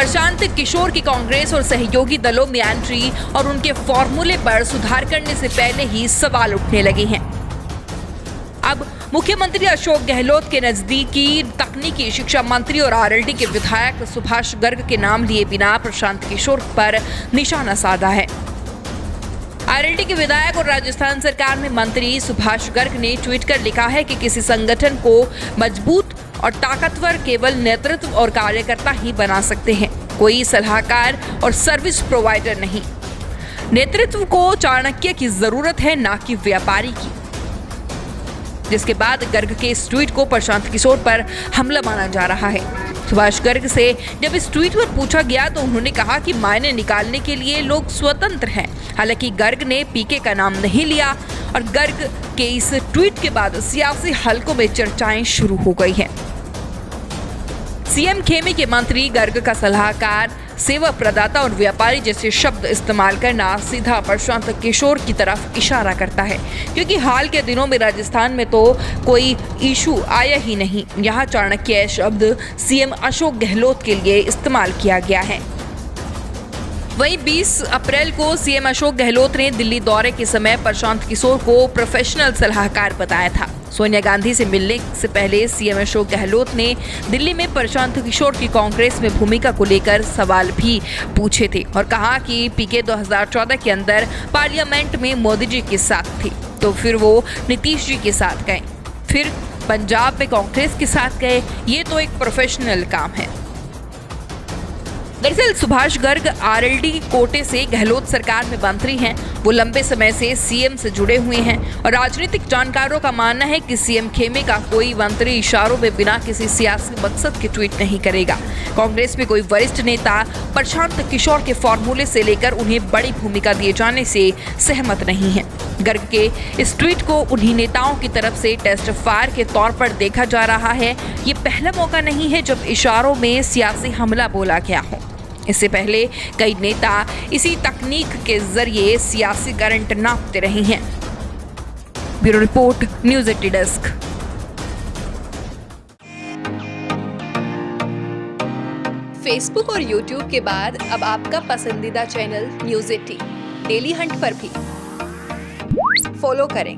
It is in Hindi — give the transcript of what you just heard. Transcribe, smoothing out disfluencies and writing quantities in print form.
प्रशांत किशोर की कांग्रेस और सहयोगी दलों में एंट्री और उनके फॉर्मूले पर सुधार करने से पहले ही सवाल उठने लगे हैं। अब मुख्यमंत्री अशोक गहलोत के नजदीकी तकनीकी शिक्षा मंत्री और आरएलडी के विधायक सुभाष गर्ग के नाम लिए बिना प्रशांत किशोर पर निशाना साधा है। आरएलडी के विधायक और राजस्थान सरकार में मंत्री सुभाष गर्ग ने ट्वीट कर लिखा है कि किसी संगठन को मजबूत और ताकतवर केवल नेतृत्व और कार्यकर्ता ही बना सकते हैं, कोई सलाहकार और सर्विस प्रोवाइडर नहीं। नेतृत्व को चाणक्य की जरूरत है, ना कि व्यापारी की। जिसके बाद गर्ग के इस ट्वीट को प्रशांत किशोर पर हमला माना जा रहा है। सुभाष गर्ग से जब इस ट्वीट पर पूछा गया तो उन्होंने कहा कि मायने निकालने के लिए लोग स्वतंत्र हैं। हालांकि गर्ग ने पीके का नाम नहीं लिया और गर्ग के इस ट्वीट के बाद सियासी हलकों में चर्चाएं शुरू हो गई हैं। सीएम खेमे के मंत्री गर्ग का सलाहकार, सेवा प्रदाता और व्यापारी जैसे शब्द इस्तेमाल करना सीधा प्रशांत किशोर की तरफ इशारा करता है, क्योंकि हाल के दिनों में राजस्थान में तो कोई इशू आया ही नहीं। यहाँ चाणक्य शब्द सीएम अशोक गहलोत के लिए इस्तेमाल किया गया है। वहीं 20 अप्रैल को सीएम अशोक गहलोत ने दिल्ली दौरे के समय प्रशांत किशोर को प्रोफेशनल सलाहकार बताया था। सोनिया गांधी से मिलने से पहले सीएम अशोक गहलोत ने दिल्ली में प्रशांत किशोर की कांग्रेस में भूमिका को लेकर सवाल भी पूछे थे और कहा कि पीके 2014 के अंदर पार्लियामेंट में मोदी जी के साथ थी, तो फिर वो नीतीश जी के साथ गए, फिर पंजाब में कांग्रेस के साथ गए। ये तो एक प्रोफेशनल काम है। दरअसल सुभाष गर्ग आरएलडी कोटे से गहलोत सरकार में मंत्री हैं। वो लंबे समय से सीएम से जुड़े हुए हैं और राजनीतिक जानकारों का मानना है कि सीएम खेमे का कोई मंत्री इशारों में बिना किसी सियासी मकसद के ट्वीट नहीं करेगा। कांग्रेस में कोई वरिष्ठ नेता प्रशांत किशोर के फॉर्मूले से लेकर उन्हें बड़ी भूमिका दिए जाने से सहमत नहीं है। गर्ग के इस ट्वीट को उन्हीं नेताओं की तरफ से टेस्ट फायर के तौर पर देखा जा रहा है। ये पहला मौका नहीं है जब इशारों में सियासी हमला बोला गया हो। इससे पहले कई नेता इसी तकनीक के जरिए सियासी करंट नापते रहे हैं। Bureau report, news 80 desk. Facebook और यूट्यूब के बाद अब आपका पसंदीदा चैनल न्यूज़ 80 डेली हंट पर भी फॉलो करें।